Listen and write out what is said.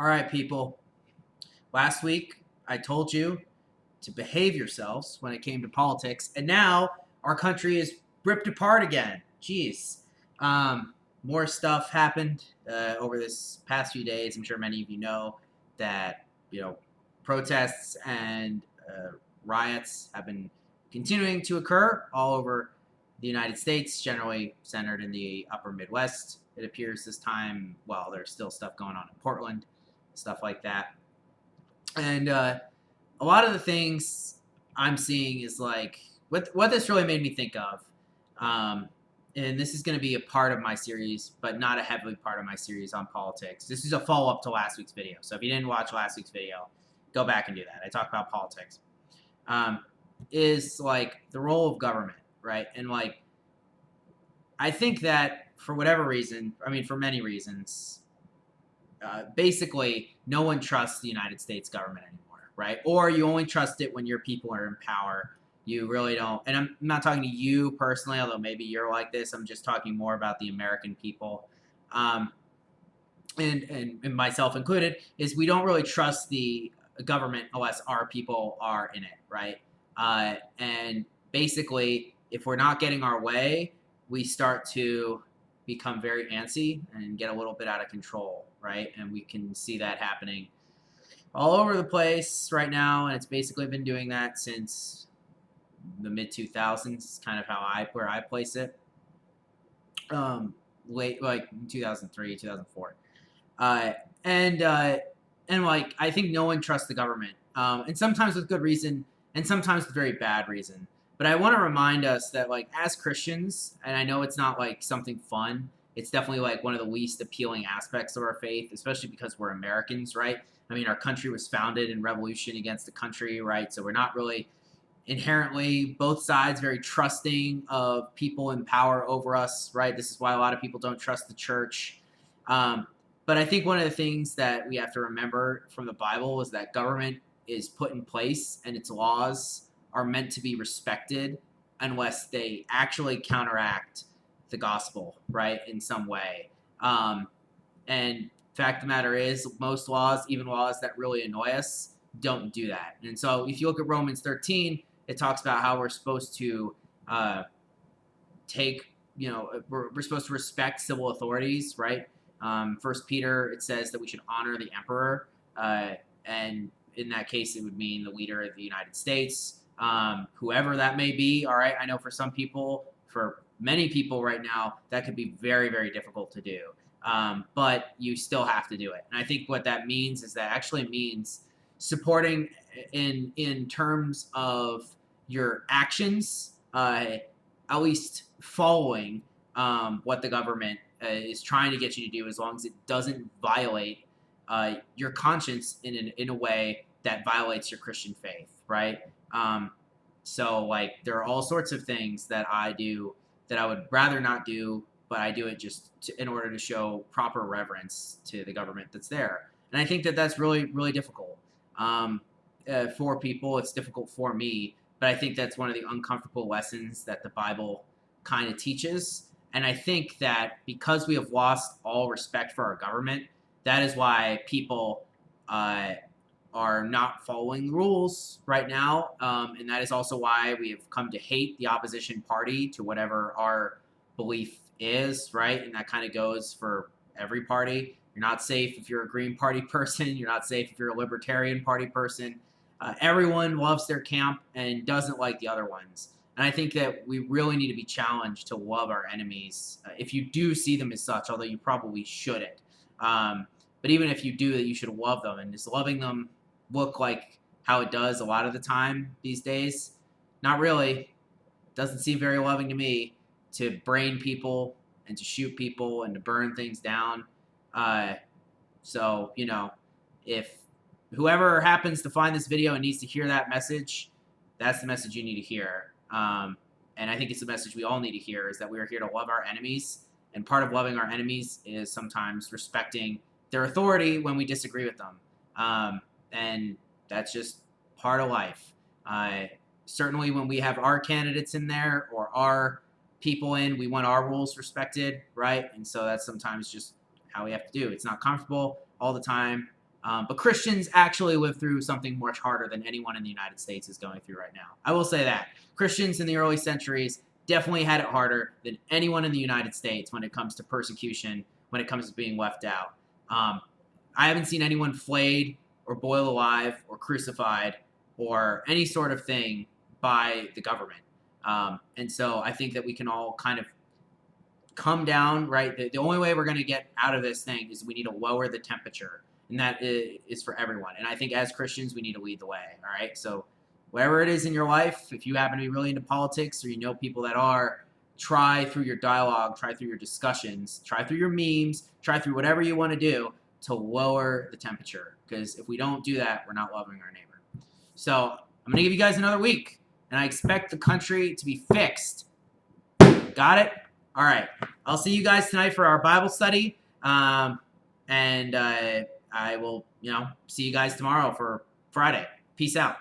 All right, people. Last week, I told you to behave yourselves when it came to politics, and now our country is ripped apart again. Jeez. More stuff happened over this past few days. I'm sure many of you know that protests and riots have been continuing to occur all over the United States, generally centered in the upper Midwest. It appears this time, well, there's still stuff going on in Portland, stuff like that. And a lot of the things I'm seeing is like what this really made me think of. And this is going to be a part of my series, but not a heavily part of my series on politics. This is a follow up to last week's video. So if you didn't watch last week's video, go back and do that. I talk about politics. Is like the role of government, right? And like, I think that for whatever reason, I mean, for many reasons, basically no one trusts the United States government anymore, right? Or you only trust it when your people are in power. You really don't. And I'm not talking to you personally, although maybe you're like this. I'm just talking more about the American people, and myself included, is we don't really trust the government unless our people are in it, right? And basically, if we're not getting our way, we start to become very antsy and get a little bit out of control, right? And we can see that happening all over the place right now, and it's basically been doing that since the mid 2000s, kind of where I place it. Late like 2003, 2004, and like I think no one trusts the government, and sometimes with good reason, and sometimes with very bad reason. But I want to remind us that, like, as Christians, and I know it's not like something fun, it's definitely like one of the least appealing aspects of our faith, especially because we're Americans, right? I mean, our country was founded in revolution against the country, right? So we're not really inherently, both sides, very trusting of people in power over us, right? This is why a lot of people don't trust the church. But I think one of the things that we have to remember from the Bible is that government is put in place and its laws are meant to be respected unless they actually counteract the gospel, right, in some way. And fact of the matter is, most laws, even laws that really annoy us, don't do that. And so if you look at Romans 13, it talks about how we're supposed to we're supposed to respect civil authorities, right? First Peter, it says that we should honor the emperor, and in that case, it would mean the leader of the United States. Whoever that may be, all right? I know for some people, for many people right now, that could be very, very difficult to do. But you still have to do it. And I think what that means is that actually means supporting in terms of your actions, at least following what the government is trying to get you to do, as long as it doesn't violate your conscience in a way that violates your Christian faith, right? So like there are all sorts of things that I do that I would rather not do, but I do it just in order to show proper reverence to the government that's there. And I think that that's really, really difficult for people. It's difficult for me, but I think that's one of the uncomfortable lessons that the Bible kind of teaches. And I think that because we have lost all respect for our government, that is why people are not following the rules right now. And that is also why we have come to hate the opposition party to whatever our belief is, right? And that kind of goes for every party. You're not safe if you're a Green Party person. You're not safe if you're a Libertarian Party person. Everyone loves their camp and doesn't like the other ones. And I think that we really need to be challenged to love our enemies, if you do see them as such, although you probably shouldn't. But even if you do, that you should love them. And just loving them look like how it does a lot of the time these days? Not really. Doesn't seem very loving to me to brain people and to shoot people and to burn things down. So, if whoever happens to find this video and needs to hear that message, that's the message you need to hear. And I think it's the message we all need to hear, is that we are here to love our enemies. And part of loving our enemies is sometimes respecting their authority when we disagree with them. And that's just part of life. Certainly when we have our candidates in there or our people in, we want our rules respected, right? And so that's sometimes just how we have to do. It's not comfortable all the time, But Christians actually live through something much harder than anyone in the United States is going through right now. I will say that. Christians in the early centuries definitely had it harder than anyone in the United States when it comes to persecution, when it comes to being left out. I haven't seen anyone flayed or boiled alive or crucified or any sort of thing by the government. And so I think that we can all kind of come down, right? The only way we're going to get out of this thing is we need to lower the temperature. And that is for everyone. And I think as Christians, we need to lead the way, all right? So wherever it is in your life, if you happen to be really into politics or you know people that are, try through your dialogue, try through your discussions, try through your memes, try through whatever you want to do to lower the temperature. Because if we don't do that, we're not loving our neighbor. So I'm going to give you guys another week, and I expect the country to be fixed. Got it? All right. I'll see you guys tonight for our Bible study. And I will, see you guys tomorrow for Friday. Peace out.